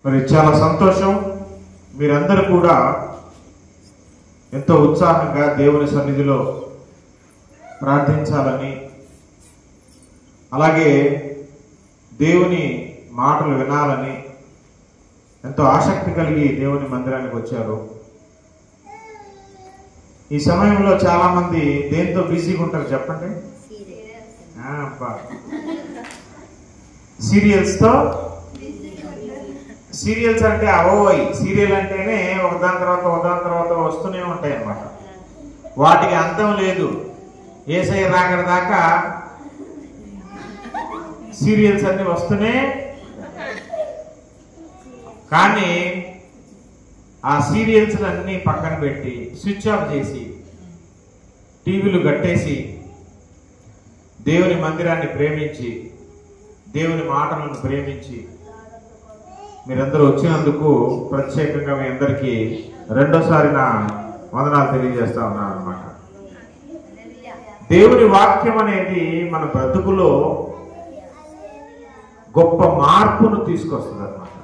మరి చాలా సంతోషం. మీరందరూ కూడా ఎంతో ఉత్సాహంగా దేవుని సన్నిధిలో ప్రార్థించాలని, అలాగే దేవుని మాటలు వినాలని ఎంతో ఆసక్తి కలిగి దేవుని మందిరానికి వచ్చారు. ఈ సమయంలో చాలా మంది దేంతో బిజీగా ఉంటారు చెప్పండి? సీరియల్స్ అంటే అవోయి. సీరియల్ అంటేనే ఒకదాని తర్వాత వస్తూనే ఉంటాయి అన్నమాట. వాటికి అంతం లేదు. యేసయ్య రాకడ దాకా సీరియల్స్ అన్ని వస్తూనే, కానీ ఆ సీరియల్స్ అన్ని పక్కన పెట్టి స్విచ్ ఆఫ్ చేసి టీవీలు కట్టేసి దేవుని మందిరాన్ని ప్రేమించి, దేవుని మాటలను ప్రేమించి మీరందరూ వచ్చినందుకు ప్రత్యేకంగా మీ అందరికీ రెండోసారి నా వందనాలు తెలియజేస్తా ఉన్నాను అన్నమాట. దేవుని వాక్యం అనేది మన బ్రతుకులో గొప్ప మార్పును తీసుకొస్తుంది అన్నమాట.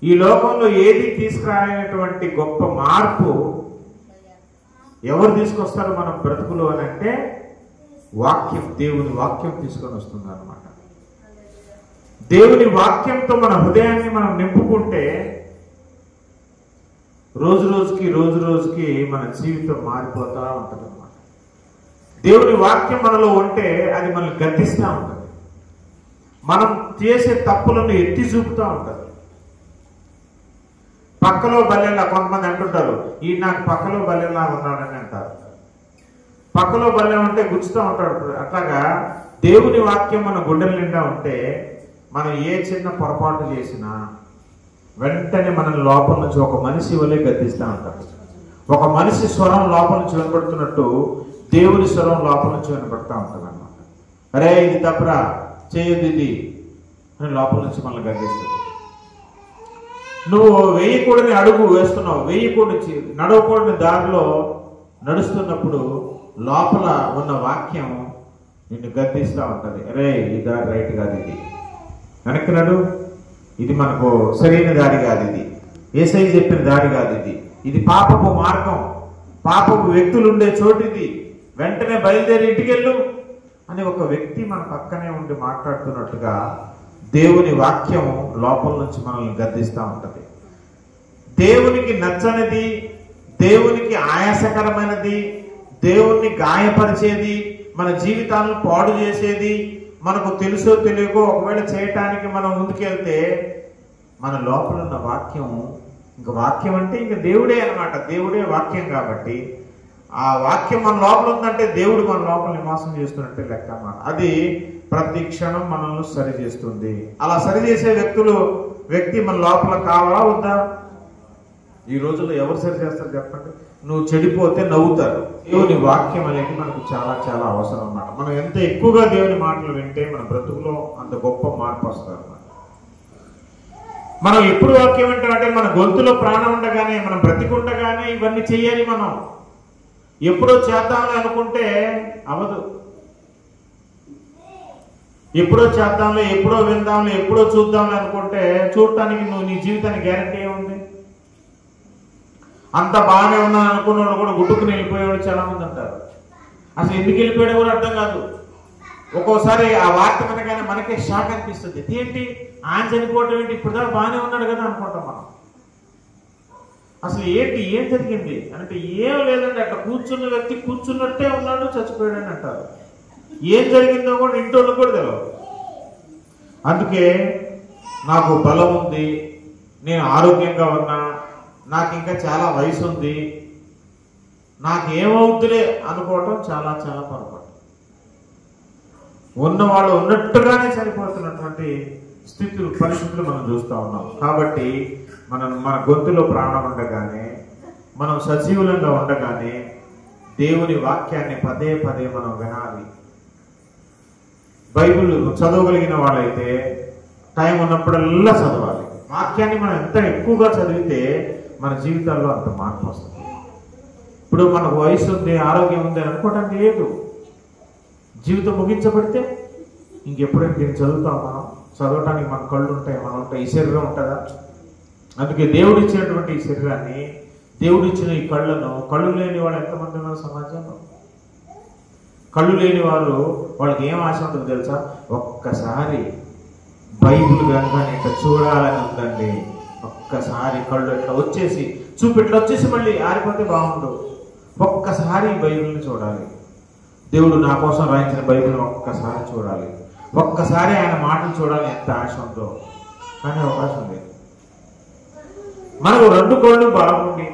ఈ లోకంలో ఏది తీసుకురాలేనటువంటి గొప్ప మార్పు ఎవరు తీసుకొస్తారు మన బ్రతుకులో అని అంటే వాక్యం, దేవుని వాక్యం తీసుకొని వస్తుంది అన్నమాట. దేవుని వాక్యంతో మన హృదయాన్ని మనం నింపుకుంటే రోజు రోజుకి మన జీవితం మారిపోతా ఉంటుంది అన్నమాట. దేవుని వాక్యం మనలో ఉంటే అది మనల్ని గద్దిస్తూ ఉంటుంది. మనం చేసే తప్పులను ఎత్తి చూపుతూ ఉంటుంది. పక్కలో బల్లెల్లా కొంతమంది అంటుంటారు, ఈ నాకు పక్కలో బల్లెల్లా ఉన్నాడని అంటారు. పక్కలో బల్లె ఉంటే గుచ్చుతూ ఉంటాడు. అట్లాగా దేవుని వాక్యం మన గుండెల నిండా ఉంటే మనం ఏ చిన్న పొరపాటు చేసినా వెంటనే మన లోపల నుంచి ఒక మనిషి వలె గద్దిస్తూ ఉంటాడు. ఒక మనిషి స్వరం లోపల నుంచి వినపడుతున్నట్టు దేవుని స్వరం లోపల నుంచి వినపడుతూ ఉంటుంది అన్నమాట. అరే ఇది తప్పురా, చేయొద్దు ఇది అని లోపల నుంచి మనల్ని గద్దిస్తుంది. నువ్వు వేయకూడని అడుగు వేస్తున్నావు, వేయకూడని నడవకూడని దారిలో నడుస్తున్నప్పుడు లోపల ఉన్న వాక్యం నిన్ను గద్దిస్తూ ఉంటుంది. అరే ఈ దారి రైట్ కాదు, ఇది వెనక్కి నడు, ఇది మనకు సరైన దారి కాదు, ఇది యేసయ్య చెప్పిన దారి కాదు, ఇది పాపపు మార్గం, పాపపు వ్యక్తులు ఉండే చోటు, ఇది వెంటనే బయలుదేరి ఇంటికెళ్ళు అని ఒక వ్యక్తి మన పక్కనే ఉండి మాట్లాడుతున్నట్టుగా దేవుని వాక్యం లోపల నుంచి మనల్ని గద్దిస్తూ ఉంటుంది. దేవునికి నచ్చనిది, దేవునికి ఆయాసకరమైనది, దేవుణ్ణి గాయపరిచేది, మన జీవితాలను పాడు చేసేది మనకు తెలుసో తెలియకో ఒకవేళ చేయటానికి మనం ముందుకెళ్తే మన లోపల ఉన్న వాక్యం, ఇంకా వాక్యం అంటే ఇంకా దేవుడే అన్నమాట. దేవుడే వాక్యం కాబట్టి ఆ వాక్యం మన లోపల ఉందంటే దేవుడు మన లోపల నివాసం చేస్తున్నట్టే లెక్క అన్నమాట. అది ప్రతి క్షణం మనల్ని సరి చేస్తుంది. అలా సరి చేసే వ్యక్తి మన లోపల కావాలా వద్దా? ఈ రోజుల్లో ఎవరు సరి చేస్తారు చెప్పండి? నువ్వు చెడిపోతే నవ్వుతారు. దేవుని వాక్యం అనేది మనకు చాలా చాలా అవసరం అన్నమాట. మనం ఎంత ఎక్కువగా దేవుని మాటలు వింటే మన బ్రతుకులో అంత గొప్ప మార్పు వస్తుంది అన్నమాట. మనం ఎప్పుడు వాక్యం వింటామంటే మన గొంతులో ప్రాణం ఉండగానే, మనం బ్రతికుండగానే ఇవన్నీ చెయ్యాలి. మనం ఎప్పుడో చేద్దామని అనుకుంటే అవదు. ఎప్పుడో చేద్దాంలే, ఎప్పుడో విందాంలే, ఎప్పుడో చూద్దాంలే అనుకుంటే చూడటానికి నీ జీవితానికి గ్యారంటీ ఏముంది? అంత బాగానే ఉన్నాను అనుకున్న వాళ్ళు కూడా గుట్టుకుని వెళ్ళిపోయేవాళ్ళు చాలా మంది అంటారు. అసలు ఎందుకు వెళ్ళిపోయాడో కూడా అర్థం కాదు. ఒక్కోసారి ఆ వార్త వినగానే మనకే షాక్ అనిపిస్తుంది. ఏంటి ఆయన చనిపోవటం ఏంటి, ఇప్పుడు దాకా బాగానే ఉన్నాడు కదా అనుకుంటాం మనం. అసలు ఏం జరిగింది అంటే ఏం లేదండి, అట్లా కూర్చున్న వ్యక్తి కూర్చున్నట్టే ఉన్నాడు, చచ్చిపోయాడని అంటారు. ఏం జరిగిందో కూడా ఇంటోళ్ళు కూడా తెలియదు. అందుకే నాకు బలం ఉంది, నేను ఆరోగ్యంగా ఉన్నా, నాకు ఇంకా చాలా వయసు ఉంది, నాకేమవుతులే అనుకోవటం చాలా చాలా పొరపాటు. ఉన్నవాళ్ళు ఉన్నట్టుగానే చనిపోతున్నటువంటి పరిస్థితులు మనం చూస్తూ ఉన్నాం. కాబట్టి మన గొంతులో ప్రాణం ఉండగానే, మనం సజీవులంగా ఉండగానే దేవుని వాక్యాన్ని పదే పదే మనం వినాలి. బైబిల్ చదవగలిగిన వాళ్ళైతే టైం ఉన్నప్పుడల్లా చదవాలి. వాక్యాన్ని మనం ఎంత ఎక్కువగా చదివితే మన జీవితాల్లో అంత మార్పు వస్తుంది. ఇప్పుడు మనకు వయసు ఉంది, ఆరోగ్యం ఉంది అని అనుకోవటానికి లేదు. జీవితం ముగించబడితే ఇంకెప్పుడైనా దీన్ని చదువుతాం, మనం చదవటానికి మన కళ్ళు ఉంటాయి, మనం ఉంటాయి, ఈ శరీరం ఉంటుందా? అందుకే దేవుడు ఇచ్చినటువంటి ఈ శరీరాన్ని, దేవుడు ఇచ్చిన ఈ కళ్ళను, కళ్ళు లేని వాళ్ళు ఎంతమంది ఉన్నారు సమాజంలో? కళ్ళు లేని వారు, వాళ్ళకి ఏం ఆశ ఉంటుందో తెలుసా? ఒక్కసారి బైబిల్ కనుక ఇట్లా చూడాలని ఉందండి. ఒక్కసారి కళ్ళు ఇట్లా వచ్చేసి ఇట్లా వచ్చేసి మళ్ళీ ఆరిపోతే బాగుండు. ఒక్కసారి బైబిల్ని చూడాలి, దేవుడు నా కోసం రాయించిన బైబిల్ని ఒక్కసారి చూడాలి, ఒక్కసారి ఆయన మాటలు చూడాలి, ఎంత ఆశ ఉందో. కానీ అవకాశం లేదు. మనకు 2 కళ్ళు బాగుండి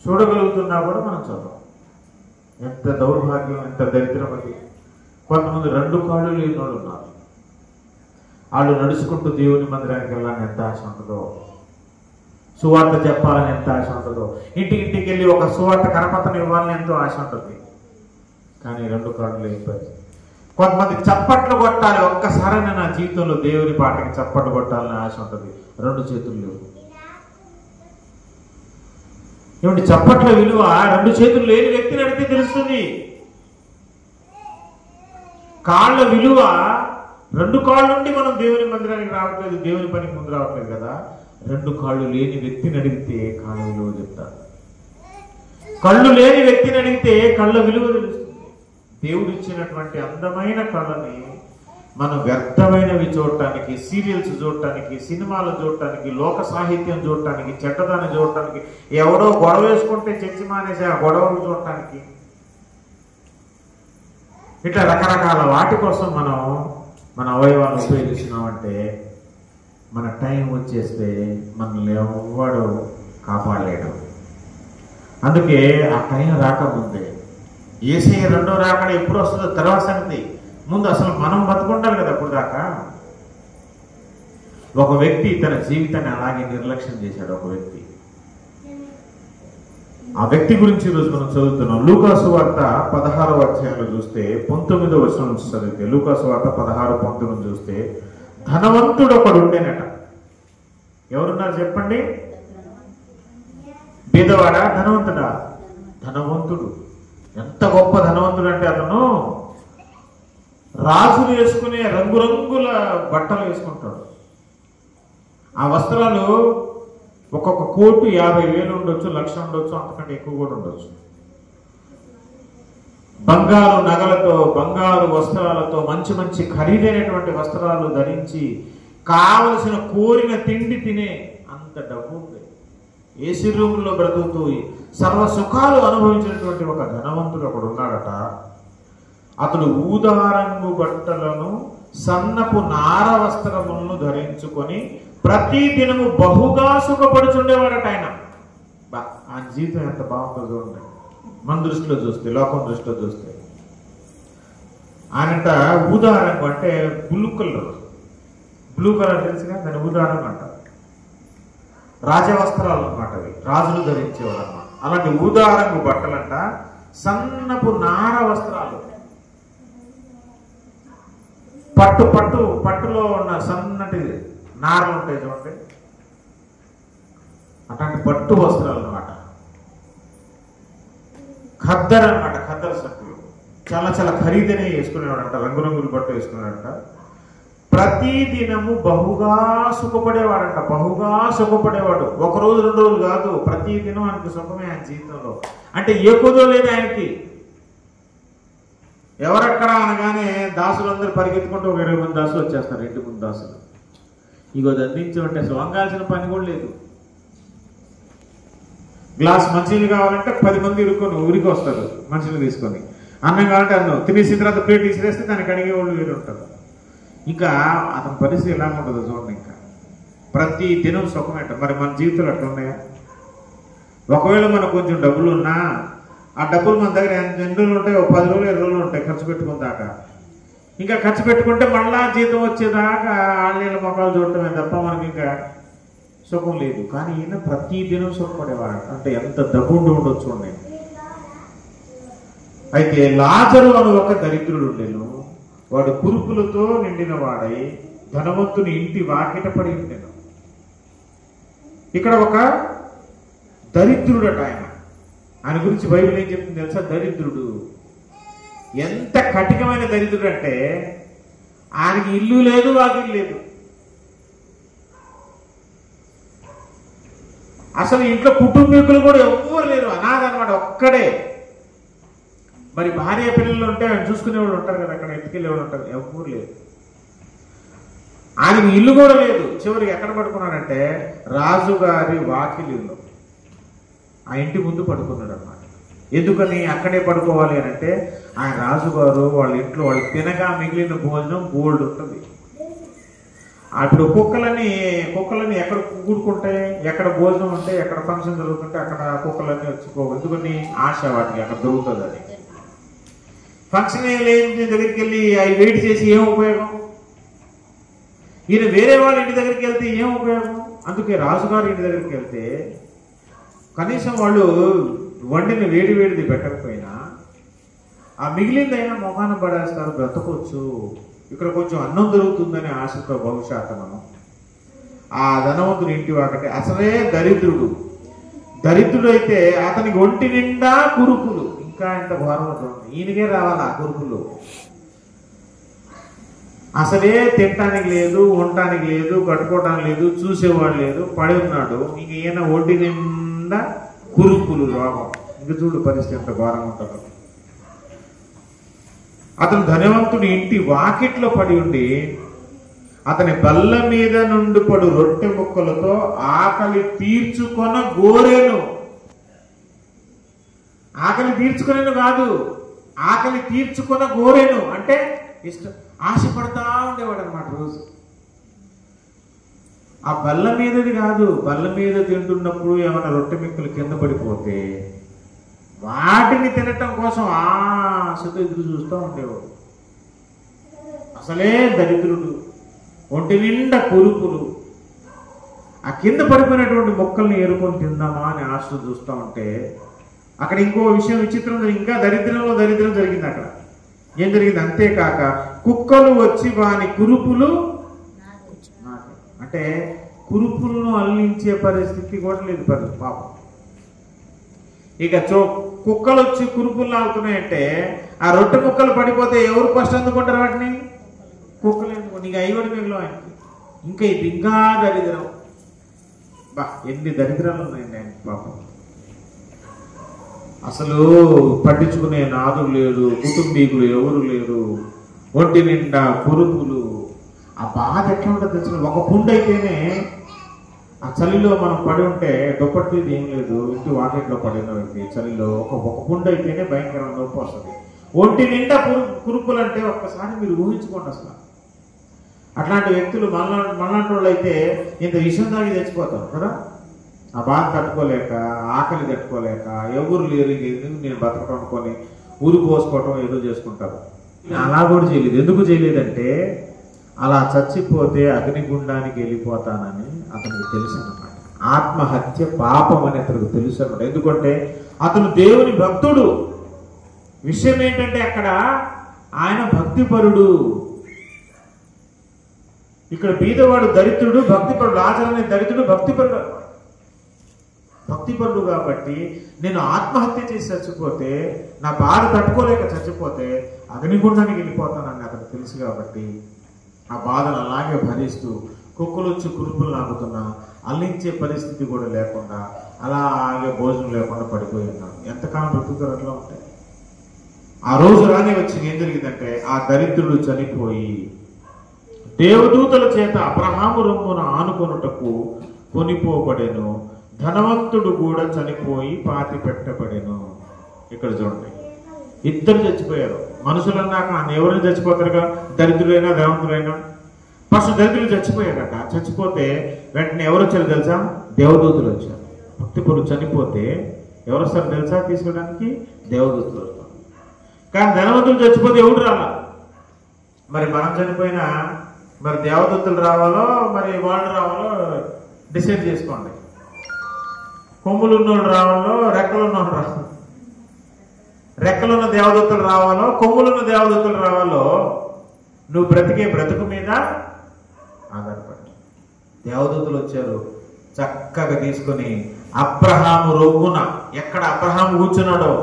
చూడగలుగుతున్నా కూడా మనం చదవం. ఎంత దౌర్భాగ్యం, ఎంత దరిద్రం అది. కొంతమంది 2 కళ్ళు లేని వాళ్ళు ఉన్నారు. వాళ్ళు నడుచుకుంటూ దేవుని మందిరానికి వెళ్ళాలని ఎంత ఆశ ఉంటుందో, సువార్త చెప్పాలని ఎంత ఆశ ఉంటుందో, ఇంటికి వెళ్ళి ఒక సువార్త కరపత్రం ఇవ్వాలని ఎంతో ఆశ ఉంటుంది. కానీ 2 కళ్ళు లేని పరిస్థితి. కొంతమంది చప్పట్లు కొట్టాలి, ఒక్కసారైనా నా జీవితంలో దేవుని పాటకి చప్పట్లు కొట్టాలని ఆశ ఉంటుంది. 2 చేతులు లేవు. ఏమంటే చప్పట్ల విలువ 2 చేతులు లేని వ్యక్తిని అడిగితే తెలుస్తుంది. కాళ్ళ విలువ 2 కాళ్ళు ఉండి మనం దేవుని మందిరానికి రావట్లేదు, దేవుని పనికి ముందు రావట్లేదు కదా. 2 కాళ్ళు లేని వ్యక్తిని అడిగితే కాళ్ళ విలువ చెప్తారు. కళ్ళు లేని వ్యక్తిని అడిగితే కళ్ళ విలువ తెలుస్తుంది. దేవుడు ఇచ్చినటువంటి అందమైన కళ్ళని మనం వ్యర్థమైనవి చూడటానికి, సీరియల్స్ చూడటానికి, సినిమాలు చూడటానికి, లోక సాహిత్యం చూడటానికి, చెడ్డదాన్ని చూడటానికి, ఎవడో గొడవ వేసుకుంటే చర్చి మానేసి ఆ గొడవలు చూడటానికి, ఇట్లా రకరకాల వాటి కోసం మనం మన అవయవాలను ఉపయోగిస్తున్నామంటే మన టైం వచ్చేస్తే మనల్ని ఎవ్వడు కాపాడలేడు. అందుకే ఆ టైం రాకముందే యేసయ్య 2వ రాకడ ఎప్పుడు వస్తుందో తర్వాత సంగతి. ముందు అసలు మనం బతుకుంటారు కదా. అప్పుడు దాకా ఒక వ్యక్తి తన జీవితాన్ని అలాగే నిర్లక్ష్యం చేశాడు. ఒక వ్యక్తి, ఆ వ్యక్తి గురించి ఈరోజు మనం చదువుతున్నాం. లూకాసు వార్త 16వ అధ్యాయంలో చూస్తే 19వ వచనం నుంచి చదివితే, లూకాసు వార్త 16:19 చూస్తే, ధనవంతుడు ఒకడు ఉండేనట. ఎవరున్నారు చెప్పండి? బీదవాడా ధనవంతుడా? ధనవంతుడు. ఎంత గొప్ప ధనవంతుడు అంటే అతను రాజులు వేసుకునే రంగురంగుల బట్టలు వేసుకుంటాడు. ఆ వస్త్రాలు ఒక్కొక్క కోటు 50,000 ఉండొచ్చు, 1,00,000 ఉండొచ్చు, అంతకంటే ఎక్కువ కూడా ఉండొచ్చు. బంగారు నగలతో, బంగారు వస్త్రాలతో, మంచి మంచి ఖరీదైనటువంటి వస్త్రాలు ధరించి కావలసిన కోరిన తిండి తినే అంత డబ్బు ఉంది. ఏసీ రూముల్లో బ్రతుకుతూ సర్వ సుఖాలు అనుభవించినటువంటి ఒక ధనవంతుడు ఒకడు ఉన్నాడట. అతడు ఊదారంగు బట్టలను, సన్నపు నార వస్త్రములను ధరించుకొని ప్రతి దినము బహుగా సుఖపడుచుండేవాడట. ఆయన జీవితం ఎంత బాగుందో చూడండి. మన దృష్టిలో చూస్తే, లోకం దృష్టిలో చూస్తే. ఆయనంట ఊదారంగు అంటే బ్లూ కలర్, బ్లూ కలర్ తెలుసుగా, దాన్ని ఊదారంగు అంటారు. రాజవస్త్రాలు అన్నమాట అవి, రాజులు ధరించేవాడు అన్నమాట. అలాంటి ఊదారంగు బట్టలంట, సన్నపు నార వస్త్రాలు, పట్టులో ఉన్న సన్నటి నారలు ఉంటాయి చూడండి, అట్లాంటి పట్టు వస్త్రాలు అన్నమాట. ఖద్దరు అనమాట, ఖద్దరు సత్తులు చాలా చాలా ఖరీదనే వేసుకునేవాడంట, రంగురంగులు బట్టు వేసుకునేవాడంట. ప్రతి దినము బహుగా సుఖపడేవాడంట, బహుగా సుఖపడేవాడు. 1 రోజు 2 రోజులు కాదు, ప్రతి దినం ఆయనకి సుఖమే ఆయన జీవితంలో. అంటే ఏ కుదో లేదు ఆయనకి. ఎవరక్కడ అనగానే దాసులందరూ పరిగెత్తుకుంటూ 20 మంది దాసులు వచ్చేస్తారు, 2 మంది దాసులు. ఇగో అందించమంటే అసలు వంగాల్సిన పని కూడా లేదు. గ్లాస్ మంచినీళ్ళు కావాలంటే 10 మంది ఊరికి వస్తారు మంచినీళ్ళు తీసుకొని. అన్నం కావాలంటే అన్నం తినేసిన తర్వాత ప్లేట్ తీసిరేస్తే దానికి అడిగే వాళ్ళు వేరు ఉంటారు. ఇంకా అతని పరిస్థితి ఎలా ఉంటుందో చూడండి. ఇంకా ప్రతి దినం సుఖమేట. మరి మన జీవితాలు అట్లా ఉన్నాయా? ఒకవేళ మనకు కొంచెం డబ్బులు ఉన్నా ఆ డబ్బులు మన దగ్గర ఎన్ని రోజులు ఉంటాయి? 10 రోజులు 20 రోజులు ఉంటాయి ఖర్చు పెట్టుకున్న దాకా. ఇంకా ఖర్చు పెట్టుకుంటే మళ్ళా జీతం వచ్చేదాకా ఆళ్ళ మొక్కలు చూడటమే తప్ప మనకి ఇంకా సుఖం లేదు. కానీ ఈయన ప్రతి దినం సుఖపడేవాడు. అంటే ఎంత డబ్బు ఉండొచ్చు చూడండి. అయితే లాజరు అను ఒక దరిద్రుడు ఉండేను. వాడు కురుపులతో నిండిన వాడై ధనవంతుని ఇంటి వాకిట పడి ఉండేను. ఇక్కడ ఒక దరిద్రుడట ఆయన. ఆయన గురించి బైబిల్ ఏం చెప్తుంది తెలుసా? దరిద్రుడు. ఎంత కఠినమైన దరిద్రుడు అంటే ఆయనకి ఇల్లు లేదు, వాకిలి లేదు. అసలు ఇంట్లో కుటుంబీకులు కూడా ఎవ్వరు లేరు, అనాథ అనమాట, ఒక్కడే. మరి భార్య పిల్లలు ఉంటే ఆయన చూసుకునేవాళ్ళు ఉంటారు కదా, అక్కడ ఎత్తుకెళ్ళేవాళ్ళు ఉంటారు, ఎవ్వరు లేరు. ఆయనకి ఇల్లు కూడా లేదు. చివరికి ఎక్కడ పడుకున్నాడంటే రాజుగారి వాకిలిలో, ఆ ఇంటి ముందు పడుకున్నాడు అనమాట. ఎందుకని అక్కడే పడుకోవాలి అని అంటే, ఆయన రాజుగారు వాళ్ళ ఇంట్లో వాళ్ళు తినగా మిగిలిన భోజనం గోల్డ్ ఉంటుంది. అప్పుడు కుక్కలని ఎక్కడ కూడుకుంటాయి, ఎక్కడ భోజనం ఉంటే, ఎక్కడ ఫంక్షన్ జరుగుతుంటే అక్కడ కుక్కలన్నీ వచ్చుకో. ఎందుకని ఆశ వాటికి అక్కడ దొరుకుతుంది. అది ఫంక్షన్ లేని దగ్గరికి వెళ్ళి అవి వెయిట్ చేసి ఏం ఉపయోగం? ఈయన వేరే వాళ్ళ ఇంటి దగ్గరికి వెళ్తే ఏం ఉపయోగం? అందుకే రాజుగారి ఇంటి దగ్గరికి వెళ్తే కనీసం వాళ్ళు వండిన వేడిది పెట్టకపోయినా ఆ మిగిలిందైనా మొహాన పడేస్తారు, బ్రతకొచ్చు, ఇక్కడ కొంచెం అన్నం దొరుకుతుందనే ఆశతో బహుశా అతను ఆ ధనవంతుని ఇంటి వాకటే. అసలే దరిద్రుడు అయితే అతనికి ఒంటి నిండా కురుపులు. ఇంకా ఎంత ఘోరం అవుతుంది, ఈయనకే రావాలి ఆ కురుపులు. అసలే తినటానికి లేదు, ఉండటానికి లేదు, కట్టుకోవటానికి లేదు, చూసేవాడు లేదు, పడి ఉన్నాడు. ఇంక ఈయన ఒంటి నిండా కురుపులు, రోగం. ఇంక చూడు పరిస్థితి ఎంత ఘోరంగా ఉంటుందో. అతను ధనవంతుడి ఇంటి వాకిట్లో పడి ఉండి అతని బల్ల మీద నుండి పడు రొట్టె ముక్కలతో ఆకలి తీర్చుకొన గోరెను. ఆకలి తీర్చుకునేను కాదు, ఆకలి తీర్చుకొన గోరెను అంటే ఇష్టం, ఆశపడతా ఉండేవాడు అనమాట రోజు. ఆ బల్ల మీదది కాదు, బల్ల మీద తింటున్నప్పుడు ఏమైనా రొట్టె ముక్కలు కింద పడిపోతే వాటిని తినటం కోసం ఆశతో ఎదురు చూస్తూ ఉండేవాడు. అసలే దరిద్రుడు, ఒంటి నిండా కురుపులు. ఆ కింద పడిపోయినటువంటి మొక్కల్ని ఏరుకొని తిందామా అని ఆశతో చూస్తూ ఉంటే అక్కడ ఇంకో విషయం విచిత్రం, ఇంకా దరిద్రంలో దరిద్రం జరిగింది. అక్కడ ఏం జరిగింది? అంతేకాక కుక్కలు వచ్చి వాని కురుపులు, అంటే కురుపులను అల్లించే పరిస్థితి కూడా లేదు పాపం. ఇక కుక్కలు వచ్చి కురుపులు లాగుతున్నాయంటే ఆ రొట్టె ముక్కలు పడిపోతే ఎవరు ఫస్ట్ అందుకుంటారు వాటిని? కుక్కలు ఎందుకు? నీకు అయ్యవాడి మిగిలిన ఆయనకి. ఇంకా ఇది ఇంకా దరిద్రం. బా, ఎన్ని దరిద్రాలు ఉన్నాయండి ఆయనకి పాపం. అసలు పట్టించుకునే నాదులు లేరు, కుటుంబీకులు ఎవరు లేరు, ఒంటి నిండా కురుపులు. ఆ బాధ ఎట్లా ఉంటుంది తెలుసు? ఒక పుండు అయితేనే, ఆ చలిలో మనం పడి ఉంటే దుప్పట్లు ఏం లేదు, ఇంటి వాకిట్లో పడిన వ్యక్తి చలిలో ఒక పుండు అయితేనే భయంకరంగా నొప్పి వస్తుంది. ఒంటి నిండా కురుపులు అంటే ఒక్కసారి మీరు ఊహించుకోండి. అసలు అట్లాంటి వ్యక్తులు మనలాంటి వాళ్ళు అయితే ఇంత విషయం దాగి తెచ్చిపోతారు కదా. ఆ బాధ తట్టుకోలేక, ఆకలి తట్టుకోలేక, ఎవరు లేరు, ఎందుకు నేను బతకడం అనుకొని ఊరు పోసుకోవటం ఏదో చేసుకుంటారు. అలా కూడా చేయలేదు. ఎందుకు చేయలేదంటే అలా చచ్చిపోతే అగ్నిగుండానికి వెళ్ళిపోతానని అతనికి తెలుసు అన్నమాట. ఆత్మహత్య పాపం అని అతనికి తెలుసు అన్నమాట. ఎందుకంటే అతను దేవుని భక్తుడు. విషయం ఏంటంటే అక్కడ ఆయన భక్తిపరుడు. ఇక్కడ బీదవాడు దరిద్రుడు, భక్తిపరుడు. లాజరు అనే దరిద్రుడు భక్తిపరుడు. భక్తిపరుడు కాబట్టి నేను ఆత్మహత్య చేసి చచ్చిపోతే, నా బాధ తట్టుకోలేక చచ్చిపోతే అగ్నిగుండానికి వెళ్ళిపోతానని అతనికి తెలుసు కాబట్టి ఆ బాధను అలాగే భరిస్తూ కుక్కలు వచ్చి కురుపులు నాకుతున్నా అల్లించే పరిస్థితి కూడా లేకుండా అలాగే భోజనం లేకుండా పడిపోయి ఉన్నాడు. ఎంతకాలం బ్రతుకుతారు అట్లా ఉంటాయి. ఆ రోజు రానే వచ్చి ఏం జరిగిందంటే ఆ దరిద్రుడు చనిపోయి దేవదూతల చేత అబ్రహాము రొమ్మున ఆనుకొనుటకు కొనిపోబడెను. ధనవంతుడు కూడా చనిపోయి పాతి పెట్టబడెను. ఇక్కడ చూడండి, ఇద్దరు చచ్చిపోయారు. మనుషులన్నాక ఎవరైనా చచ్చిపోతారుగా, దరిద్రులైనా ధనవంతులైనా. ఫస్ట్ దరిద్రులు చచ్చిపోయారట. చచ్చిపోతే వెంటనే ఎవరు వచ్చారు తెలుసా? దేవదూతులు వచ్చారు. భక్తిపరుడు చనిపోతే ఎవరు వస్తారు తెలుసా? తీసుకోవడానికి దేవదూతులు వస్తారు. కానీ ధనవంతులు చచ్చిపోతే ఎవరు రాలా. మరి మనం చనిపోయినా మరి దేవదూతులు రావాలో మరి వాళ్ళు రావాలో డిసైడ్ చేసుకోండి. కొమ్ములు ఉన్నోళ్ళు రావాలో, రెక్కలు ఉన్నోళ్ళు రావాలో. రెక్కలున్న దేవదూతలు రావాలో, కొమ్ములున్న దేవదూతలు రావాలో నువ్వు బ్రతికే బ్రతుకు మీద ఆధారపడి. దేవదూతలు వచ్చారు, చక్కగా తీసుకొని అబ్రహాము రొమ్మున, ఎక్కడ అబ్రహాము కూర్చున్నాడో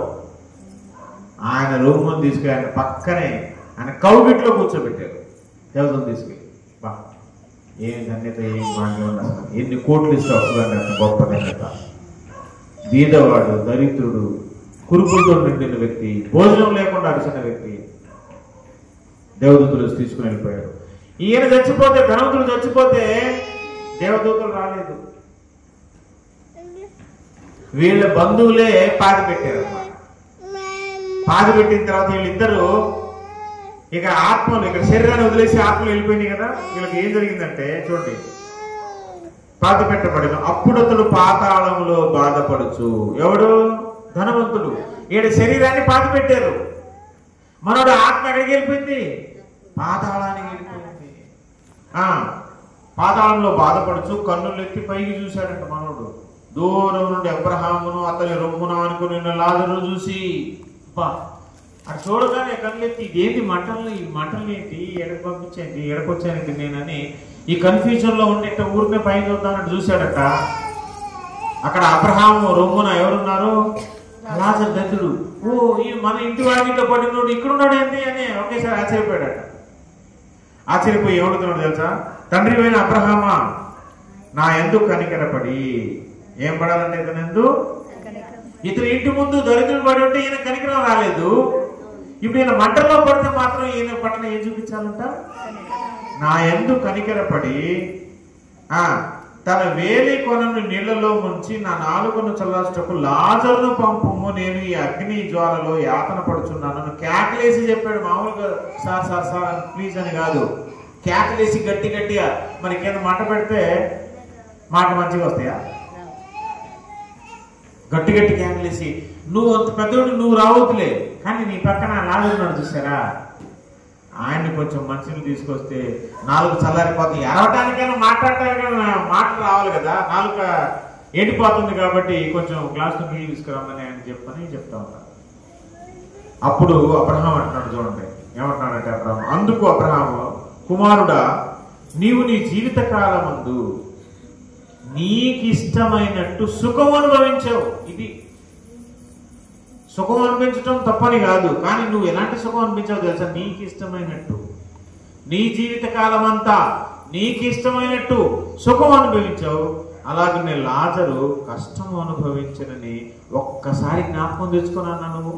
ఆయన రొమ్మును తీసుకుని ఆయన పక్కనే ఆయన కౌగిట్లో కూర్చోబెట్టారు. దేవతను తీసుకెళ్ళి బా ఏం ధన్యత, ఏం భాగ్యం అసలు, ఎన్ని కోట్లు ఇస్తే వస్తుందండి అంత గొప్ప ధన్యత. బీదవాడు, దరిద్రుడు, కురుపులతో నిండిన వ్యక్తి, భోజనం లేకుండా అరిచిన వ్యక్తి దేవదూతలు తీసుకుని వెళ్ళిపోయారు. ఈయన చచ్చిపోతే, ధనవంతుడు చచ్చిపోతే దేవదూతలు రాలేదు, వీళ్ళ బంధువులే పాతి పెట్టారు అన్నమాట. పాతి పెట్టిన తర్వాత వీళ్ళిద్దరూ ఇక ఆత్మలు, ఇక్కడ శరీరాన్ని వదిలేసి ఆత్మలు వెళ్ళిపోయినాయి కదా. వీళ్ళకి ఏం జరిగిందంటే చూడండి, పాతి పెట్టబడిన అప్పుడు అతడు పాతాళంలో బాధపడుచు, ఎవడు? ధనవంతుడు. ఈడ శరీరాన్ని పాతి పెట్టారు, మనోడు ఆత్మ ఎక్కడికి వెళ్ళిపోయింది? పాతాళానికి వెళ్ళిపోయింది. పాతాళంలో బాధపడుచు కన్నులు ఎత్తి పైకి చూశాడంట మనోడు. దూరం నుండి అబ్రహామును అతని రొమ్మున అనుకుని లాజరును చూసి, అక్కడ చూడగానే కళ్ళెత్తి, ఇదేంటి మంటలు, ఈ మంటలు ఏంటి, ఎడకు పంపించేంటి, ఎడకొచ్చానండి నేనని ఈ కన్ఫ్యూజన్ లో ఉండేట ఊరికే పైన చూద్దామని చూశాడట. అక్కడ అబ్రహాము రొమ్మున ఎవరున్నారు? లాజరు దరిద్రుడు. ఓ, ఈ మన ఇంటి వాడిలో పడినోడు ఇక్కడున్నాడు ఏంటి అని ఒకేసారి ఆశ్చర్యపోయాడట. ఆశ్చర్యపోయి ఏమడుతున్నాడు తెలుసా? తండ్రి అయిన అబ్రహామా, నా యందు కనికరపడి, ఏం పడాలంటే ఇతను ఇంటి ముందు దరిద్రుడు పడి ఉంటే ఈయన కనికరం రాలేదు, ఇప్పుడు ఈయన మంటల్లో పడితే మాత్రం ఈయన పట్టణ ఏం చూపించాలంట? నా యందు కనికరపడి తన వేలి కొనను నీళ్లలో ముంచి నా నాలుకను చల్లార్చుటకు లాజరును పంపుము, నేను ఈ అగ్ని జ్వాలలో యాతన పడుచున్నాను. కేకలేసి చెప్పాడు. మామూలుగా సార్ సార్ సార్ ప్లీజ్ అని కాదు, కేకలేసి గట్టి గట్టిగా. మరి కింద మంట పెడితే మాట మంచిగా వస్తాయా? గట్టి గట్టి కేకలేసి, నువ్వు అంత పెద్దోడు, నువ్వు రావద్దులే, కానీ నీ పక్కన లాజరున్నాడు చూసారా, ఆయన్ని కొంచెం మంచిని తీసుకొస్తే నాలుగు చల్లారిపోతుంది. ఎరవటానికైనా మాట్లాడటానికైనా మాటలు రావాలి కదా, నాలుక ఎండిపోతుంది కాబట్టి కొంచెం గ్లాస్ నీళ్ళు తీసుకురామని ఆయన చెప్తా ఉంటారు. అప్పుడు అబ్రహాం అంటున్నాడు, చూడండి ఏమంటున్నాడంటే అబ్రహాం, అందుకు అబ్రహాము, కుమారుడా, నీవు నీ జీవిత కాలమందు నీకిష్టమైనట్టు సుఖం అనుభవించావు. ఇది సుఖం అనిపించటం తప్పని కాదు, కానీ నువ్వు ఎలాంటి సుఖం అనిపించావు తెలుసా? నీకు ఇష్టమైనట్టు, నీ జీవిత కాలం అంతా నీకు ఇష్టమైనట్టు సుఖం అనుభవించావు. అలాగే నేను లాజరు కష్టం అనుభవించనని ఒక్కసారి జ్ఞాపకం తెచ్చుకున్నా నువ్వు.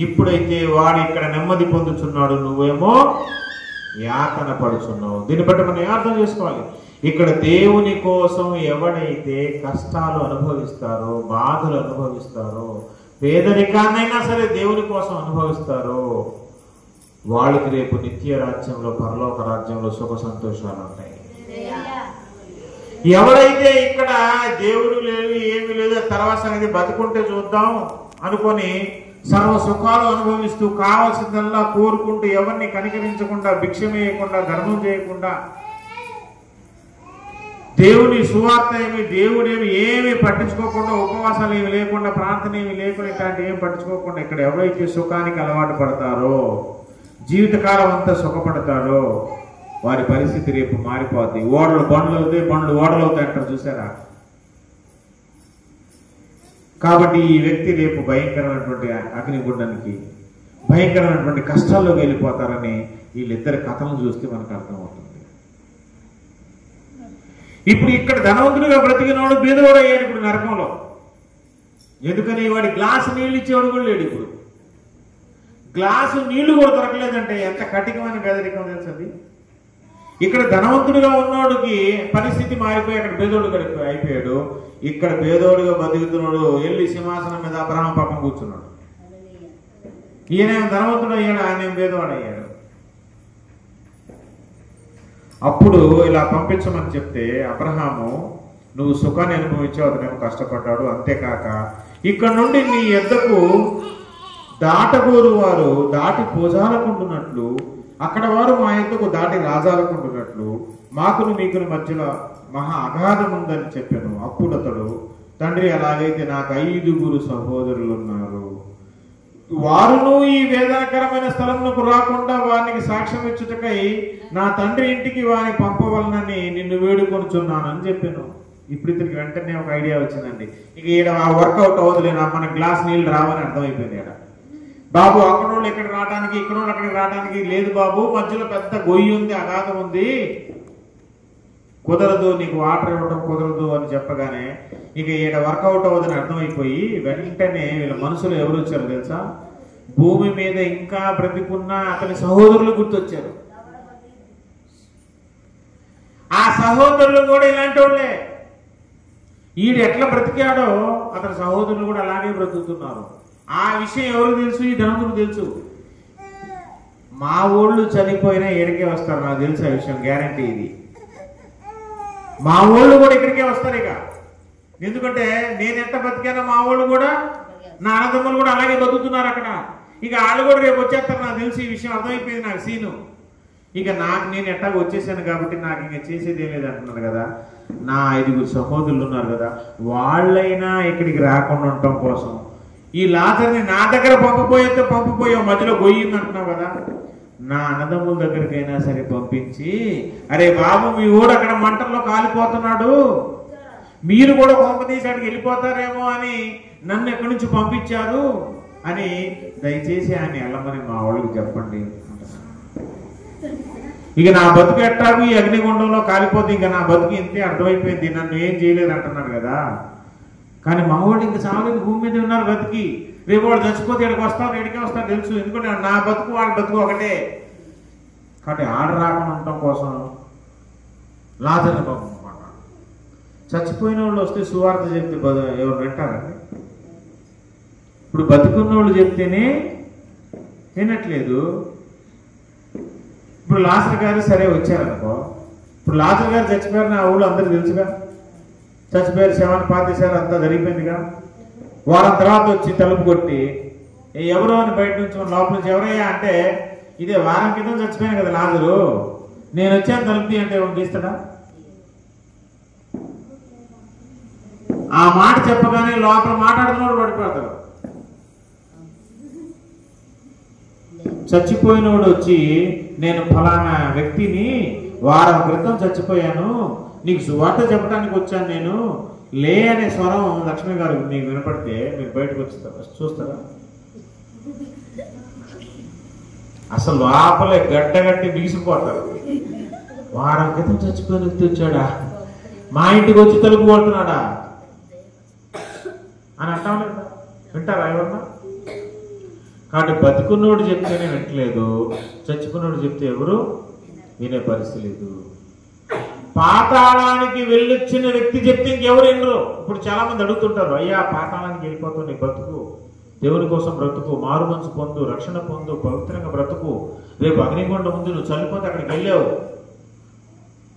ఇప్పుడైతే వాడు ఇక్కడ నెమ్మది పొందుతున్నాడు, నువ్వేమో యాతన పడుచున్నావు. దీన్ని బట్టి మనం అర్థం చేసుకోవాలి, ఇక్కడ దేవుని కోసం ఎవడైతే కష్టాలు అనుభవిస్తారో, బాధలు అనుభవిస్తారో, పేదరికాన్నైనా సరే దేవుని కోసం అనుభవిస్తారో, వాళ్ళకి రేపు నిత్య రాజ్యంలో, పరలోక రాజ్యంలో సుఖ సంతోషాలు ఉంటాయి. ఎవడైతే ఇక్కడ దేవుడు లేదు, ఏమి లేదు, తర్వాత సంగతి బతుకుంటే చూద్దాం అనుకొని సర్వ సుఖాలు అనుభవిస్తూ కావాల్సిందల్లా కోరుకుంటూ, ఎవరిని కనికరించకుండా, భిక్ష వేయకుండా, ధర్మం చేయకుండా, దేవుని సువార్త ఏమి, దేవుడేమి ఏమి పట్టించుకోకుండా, ఉపవాసాలు ఏమి లేకుండా, ప్రార్థన ఏమి లేకుండా, ఇట్లాంటి ఏమి పట్టించుకోకుండా ఇక్కడ ఎవరైతే సుఖానికి అలవాటు పడతారో, జీవితకాలం అంతా సుఖపడతారో, వారి పరిస్థితి రేపు మారిపోద్ది. ఓడలు బండ్లు అవుతాయి, బండ్లు ఓడలు అవుతాయి అంటారు చూసారా. కాబట్టి ఈ వ్యక్తి రేపు భయంకరమైనటువంటి అగ్నిగుండానికి, భయంకరమైనటువంటి కష్టాల్లోకి వెళ్ళిపోతారని వీళ్ళిద్దరి కథలను చూస్తే మనకు అర్థమవుతుంది. ఇప్పుడు ఇక్కడ ధనవంతుడిగా బ్రతికినవాడు బీదవాడు అయ్యాడు ఇప్పుడు నరకంలో. ఎందుకని? వాడి గ్లాసు నీళ్ళు ఇచ్చేవాడు కూడా లేడు. ఇప్పుడు గ్లాసు నీళ్లు కూడా దొరకలేదంటే ఎంత కఠినమైన పేదరికం తెలుసది. ఇక్కడ ధనవంతుడిగా ఉన్నవాడికి పరిస్థితి మారిపోయి అక్కడ బేదోడు అయిపోయాడు. ఇక్కడ బేదోడుగా బతుకుతున్నాడు, వెళ్ళి సింహాసనం మీద అబ్రహాం పక్కన కూర్చున్నాడు. ఈయన ధనవంతుడు అయ్యాడు, ఆయన బేదవాడు అయ్యాడు. అప్పుడు ఇలా పంపించమని చెప్తే అబ్రహాము, నువ్వు సుఖాన్ని అనుభవించావు, అతనేమో కష్టపడ్డాడు. అంతేకాక ఇక్కడ నుండి నీ యొద్దకు దాటగోరు వారు దాటి పోజాలకుంటున్నట్లు, అక్కడ వారు మా యొద్దకు దాటి రాజాలకుంటున్నట్లు మాకును మీకును మధ్యలో మహా అగాధం ఉందని చెప్పాను. అప్పుడు అతడు, తండ్రి, అలాగైతే నాకు 5 సహోదరులు ఉన్నారు, వారును ఈ వేదనకరమైన స్థలమునకు రాకుండా వారికి సాక్ష్యం ఇచ్చుటకై నా తండ్రి ఇంటికి వారిని పంపవలనని నిన్ను వేడుకొనుచున్నానని చెప్పాను. ఇప్పుడు ఇతనికి వెంటనే ఒక ఐడియా వచ్చిందండి. ఇక ఈడ వర్కౌట్ అవ్వదులేనా, మన గ్లాస్ నీళ్ళు రావని అర్థమైపోయింది. ఈడ బాబు అక్కడ ఇక్కడ రావడానికి, ఇక్కడ అక్కడికి రావడానికి లేదు బాబు, మధ్యలో పెద్ద గొయ్యి ఉంది, అగాధం ఉంది, కుదరదు, నీకు వాటర్ ఇవ్వడం కుదరదు అని చెప్పగానే ఇక ఈడ వర్కౌట్ అవ్వదని అర్థమైపోయి వెంటనే వీళ్ళ మనసులో ఎవరు వచ్చారు తెలుసా? భూమి మీద ఇంకా బ్రతికున్న అతని సహోదరులు గుర్తొచ్చారు. ఆ సహోదరులు కూడా ఇలాంటి వాళ్ళే. ఈడు ఎట్లా బ్రతికాడో అతని సహోదరులు కూడా అలాగే బ్రతుకుతున్నారు. ఆ విషయం ఎవరు తెలుసు? ఈ ధనవంతుడు తెలుసు. మా ఊళ్ళు చనిపోయినా ఎడికే వస్తారు, నాకు తెలుసు ఆ విషయం, గ్యారంటీ ఇది. మా ఊళ్ళు కూడా ఇక్కడికే వస్తారు ఇక. ఎందుకంటే నేను ఎంత బతికానో మా ఊళ్ళు కూడా, నా అన్నదమ్ములు కూడా అలాగే బతుకుతున్నారు అక్కడ. ఇక వాళ్ళు కూడా రేపు వచ్చేస్తారు, నాకు తెలిసి ఈ విషయం అర్థమైపోయింది నాకు సీను. ఇక నేను ఎట్టాగా వచ్చేసాను కాబట్టి నాకు ఇంక చేసేది ఏం లేదు అంటున్నారు కదా. నా 5 సహోదరులు ఉన్నారు కదా, వాళ్ళైనా ఇక్కడికి రాకుండా ఉండటం కోసం ఈ లాజర్ని నా దగ్గర పంపిపోయావు, మధ్యలో గొయ్యింది అంటున్నావు కదా, నా అన్నదమ్ముల దగ్గరికైనా సరే పంపించి, అరే బాబు మీ ఊడు అక్కడ మంటల్లో కాలిపోతున్నాడు, మీరు కూడా కొంప తీసి అక్కడికి వెళ్ళిపోతారేమో అని నన్ను ఎక్కడి నుంచి పంపించారు అని దయచేసి ఆయన వెళ్ళమని మా వాళ్ళకి చెప్పండి. ఇక నా బతుకు ఎట్టాగు ఈ అగ్నిగుండంలో కాలిపోతే ఇక నా బతుకు ఇంతే, అర్థమైపోయింది, నన్ను ఏం చేయలేదు అంటున్నాడు కదా. కానీ మా వాళ్ళు ఇంకా చావలేదు, భూమి మీద ఉన్నారు బతికి. రేపు వాళ్ళు చచ్చిపోతే ఎక్కడికి వస్తారు, ఎడికే వస్తారు తెలుసు. ఎందుకంటే నా బతుకు వాళ్ళ బతుకు ఒకటే. కాబట్టి ఆడ రాకుండా ఉండటం కోసం లాజర్ని పంపమాట. చచ్చిపోయిన వాళ్ళు వస్తే సువార్త చెప్తే ఎవరు వింటారండి? ఇప్పుడు బతుకున్న వాళ్ళు చెప్తేనే వినట్లేదు. ఇప్పుడు లాజర్ గారు సరే వచ్చారనుకో, ఇప్పుడు లాజర్ గారు చచ్చిపోయారు, నా ఊళ్ళో అందరికి తెలుసుగా, చచ్చిపోయారు, శవాన్ని పాతేశారు, అంతా జరిగిపోయిందిగా. వారం తర్వాత వచ్చి తలుపు కొట్టి ఎవరో అని బయట నుంచి లోపల నుంచి ఎవరయ్యా అంటే, ఇదే వారం క్రితం చచ్చిపోయాను కదా లాజరు, నేను వచ్చాను తలుపు అంటే ఎవరు తీస్తాడా? ఆ మాట చెప్పగానే లోపల మాట్లాడుతున్నాడు పడిపోతాడు. చచ్చిపోయినోడు వచ్చి నేను ఫలానా వ్యక్తిని వారం క్రితం చచ్చిపోయాను, నీకు సువార్త చెప్పడానికి వచ్చాను నేను, లే అనే స్వరం లక్ష్మి గారు నీకు వినపడితే మీరు బయటకు వచ్చేస్తారా? చూస్తారా? అసలు లోపలే గడ్డగట్టి బిగిసిపోతారు. వారం క్రితం చచ్చిపోయిన వ్యక్తి వచ్చాడా, మా ఇంటికి వచ్చి తలుపు కొడుతున్నాడా అని అంటాం లేదా? వింటారా ఎవరన్నా? కాబట్టి బతుకున్నోడు చెప్తేనే వింటలేదు, చచ్చిపోయినోడు చెప్తే ఎవరు వినే పరిస్థితి లేదు. పాతాళానికి వెళ్ళొచ్చిన వ్యక్తి చెప్తే ఇంకెవరు వినరు. ఇప్పుడు చాలా మంది అడుగుతుంటారు, అయ్యా పాతాళానికి వెళ్ళిపోతావు, నీ బ్రతుకు దేవుని కోసం బ్రతుకు, మారు మనసు పొందు, రక్షణ పొందు, పవిత్రంగా బ్రతుకు, రేపు అగ్నిగుండం ముందు నువ్వు చనిపోతే అక్కడికి వెళ్ళావు,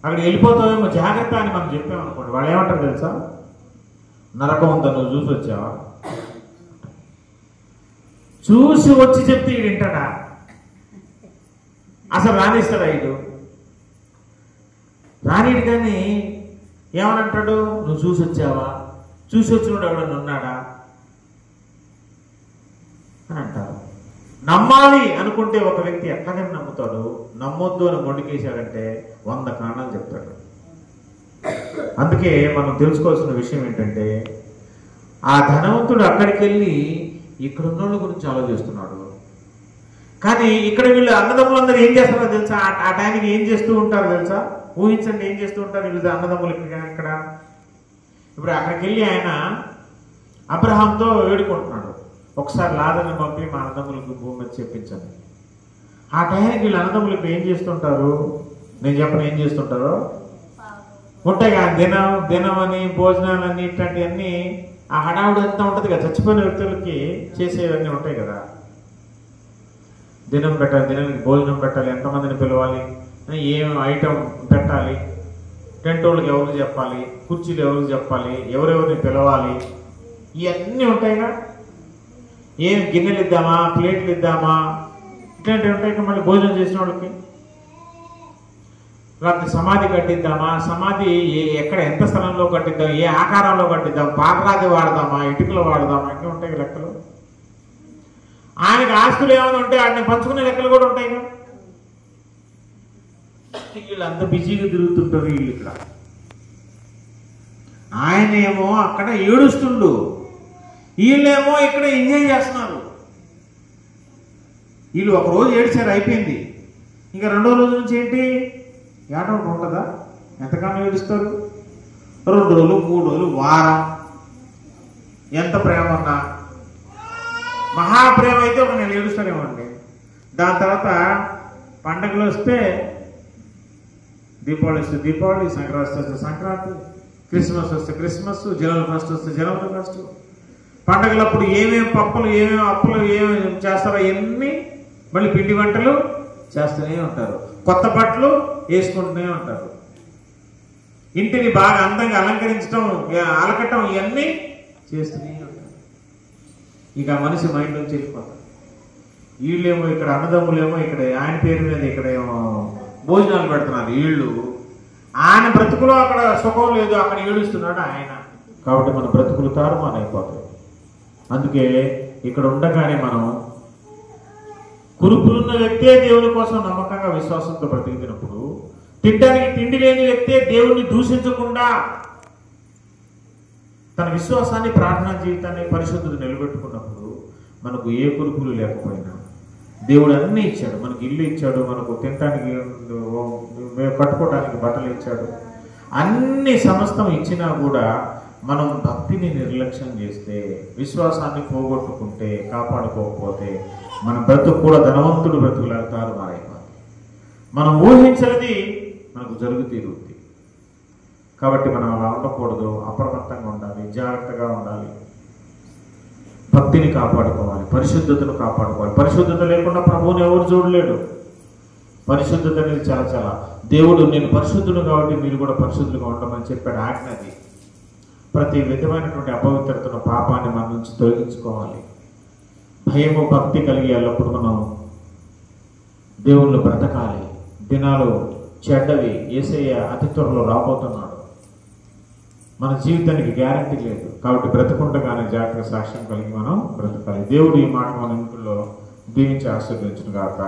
అక్కడికి వెళ్ళిపోతావేమో జాగ్రత్త అని మనం చెప్పామనుకోండి, వాళ్ళు ఏమంటారు తెలుసా? నరకం ఉందా నువ్వు చూసి వచ్చావా? చూసి వచ్చి చెప్తే ఈడు వింటాడా? అసలు రానిస్తాడా? ఇటు రానిడు. కానీ ఏమనంటాడు? నువ్వు చూసి వచ్చావా? చూసి వచ్చినోడు ఎవడన్నా ఉన్నాడా అని అంటారు. నమ్మాలి అనుకుంటే ఒక వ్యక్తి ఎట్లాగని నమ్ముతాడు, నమ్మొద్దు అని మొండికేశాడంటే 100 కారణాలు చెప్తాడు. అందుకే మనం తెలుసుకోవాల్సిన విషయం ఏంటంటే, ఆ ధనవంతుడు అక్కడికి వెళ్ళి ఇక్కడ ఉన్న వాళ్ళ గురించి ఆలోచిస్తున్నాడు. కానీ ఇక్కడ వీళ్ళు అన్నదమ్ములందరూ ఏం చేస్తారో తెలుసా? ఆ టైంకి ఏం చేస్తూ ఉంటారో తెలుసా? ఊహించండి ఏం చేస్తూ ఉంటారు వీళ్ళు అన్నదమ్ములు ఇక్కడ. ఇప్పుడు అక్కడికి వెళ్ళి ఆయన అబ్రహాంతో వేడుకుంటున్నాడు, ఒకసారి లాజర్ని పంపి మా అన్నదమ్ములకు భూమి మీద చెప్పించండి. ఆ టైంకి వీళ్ళు అన్నదమ్ములు ఏం చేస్తుంటారు? నేను చెప్పను ఏం చేస్తుంటారో. ఉంటాయి కదా దినం అని, భోజనాలని, ఇట్లాంటివన్నీ ఆ హడావుడి అంతా ఉంటుంది కదా. చచ్చిపోయిన వ్యక్తులకి చేసేవన్నీ ఉంటాయి కదా. దినం పెట్టాలి, దినానికి భోజనం పెట్టాలి, ఎంతమందిని పిలవాలి, ఏం ఐటమ్ పెట్టాలి, టెంట్ వాళ్ళకి ఎవరికి చెప్పాలి, కుర్చీలు ఎవరికి చెప్పాలి, ఎవరెవరిని పిలవాలి, ఇవన్నీ ఉంటాయిగా. ఏం గిన్నెలు ఇద్దామా, ప్లేట్లు ఇద్దామా, ఇట్లాంటివి ఉంటాయి. మళ్ళీ భోజనం చేసిన వాళ్ళకి లేకపోతే సమాధి కట్టిద్దామా, సమాధి ఎక్కడ ఎంత స్థలంలో కట్టిద్దాం, ఏ ఆకారంలో కట్టిద్దాం, పాకరాతి వాడదామా, ఇటుకలు వాడదామా, అన్నీ ఉంటాయి లెక్కలు. ఆయనకి ఆస్తులు ఏమైనా ఉంటే ఆయన పంచుకునే లెక్కలు కూడా ఉంటాయి కదా. వీళ్ళు అంత బిజీగా తిరుగుతుంటారు వీళ్ళు ఇక్కడ. ఆయనేమో అక్కడ ఏడుస్తుండు, వీళ్ళేమో ఇక్కడ ఎంజాయ్ చేస్తున్నారు. వీళ్ళు ఒక రోజు ఏడ్చారు, అయిపోయింది. ఇంకా రెండో రోజు నుంచి ఏంటి ఏడవడం ఉంటుందా? ఎంతకాలం ఏడుస్తారు? 2 రోజులు, 3 రోజులు, వారం. ఎంత ప్రేమ ఉన్నా, మహాప్రేమ అయితే ఒక నెల ఏడుస్తారేమండి. దాని తర్వాత పండగలు వస్తే దీపావళి వస్తే దీపావళి, సంక్రాంతి వస్తే సంక్రాంతి, క్రిస్మస్ వస్తే క్రిస్మస్, జనవరి ఫస్ట్ వస్తే జనవరి ఫస్ట్. పండగలప్పుడు ఏమేమి పప్పులు, ఏమేమి అప్పులు, ఏమేమి చేస్తారో అవన్నీ మళ్ళీ పిండి వంటలు చేస్తూనే ఉంటారు. కొత్త బట్టలు వేసుకుంటూనే ఉంటారు. ఇంటిని బాగా అందంగా అలంకరించడం, అలకటం ఇవన్నీ చేస్తూనే ఉంటారు. ఇక మనిషి మైండ్ నుంచి వెళ్ళిపోతారు. వీళ్ళేమో ఇక్కడ అన్నదమ్ములేమో ఇక్కడ ఆయన పేరు మీద ఇక్కడేమో భోజనాలు పెడుతున్నారు. వీళ్ళు ఆయన బ్రతుకులో అక్కడ సుఖం లేదు, అక్కడ ఏడుస్తున్నాడు ఆయన. కాబట్టి మన బ్రతుకులు తారుమారైపోతాయి. అందుకే ఇక్కడ ఉండగానే మనం కురుపులున్న వ్యక్తే దేవుని కోసం నమ్మకంగా విశ్వాసంతో బ్రతికినప్పుడు, తినడానికి తిండి లేని వ్యక్తే దేవుణ్ణి దూషించకుండా తన విశ్వాసాన్ని, ప్రార్థనా జీవితాన్ని, పరిశుద్ధత నిలబెట్టుకున్నప్పుడు మనకు ఏ కురుపులు లేకపోయినా దేవుడు అన్నీ ఇచ్చాడు. మనకు ఇల్లు ఇచ్చాడు, మనకు తినడానికి, కట్టుకోవడానికి బట్టలు ఇచ్చాడు. అన్ని సమస్తం ఇచ్చినా కూడా మనం భక్తిని నిర్లక్ష్యం చేస్తే, విశ్వాసాన్ని పోగొట్టుకుంటే, కాపాడుకోకపోతే మన బ్రతుకు కూడా ధనవంతుడు బ్రతుకులాగా తారుమారైపోతుంది. మనం ఊహించినది మనకు జరుగు తీరుద్ది. కాబట్టి మనం అలా ఉండకూడదు. అప్రమత్తంగా ఉండాలి, జాగ్రత్తగా ఉండాలి, భక్తిని కాపాడుకోవాలి, పరిశుద్ధతను కాపాడుకోవాలి. పరిశుద్ధత లేకుండా ప్రభువుని ఎవరు చూడలేడు. పరిశుద్ధత అనేది చాలా దేవుడు నేను పరిశుద్ధుడు కాబట్టి మీరు కూడా పరిశుద్ధులుగా ఉండమని చెప్పాడు. ఆజ్ఞది. ప్రతి విధమైనటువంటి అపవిత్రతను, పాపాన్ని మన నుంచి తొలగించుకోవాలి. భయము, భక్తి కలిగి ఎల్లప్పుడు మనం దేవుళ్ళు బ్రతకాలి. దినాలు చెడ్డవి. యేసయ్య అతి త్వరలో రాబోతున్నాడు. మన జీవితానికి గ్యారంటీ లేదు. కాబట్టి బ్రతుకుండగానే జాగ్రత్తగా సాక్ష్యం కలిగి మనం బ్రతకాలి. దేవుడు ఈ మాట మన ఇంట్లో దీవించి ఆశీర్వదించును గాక.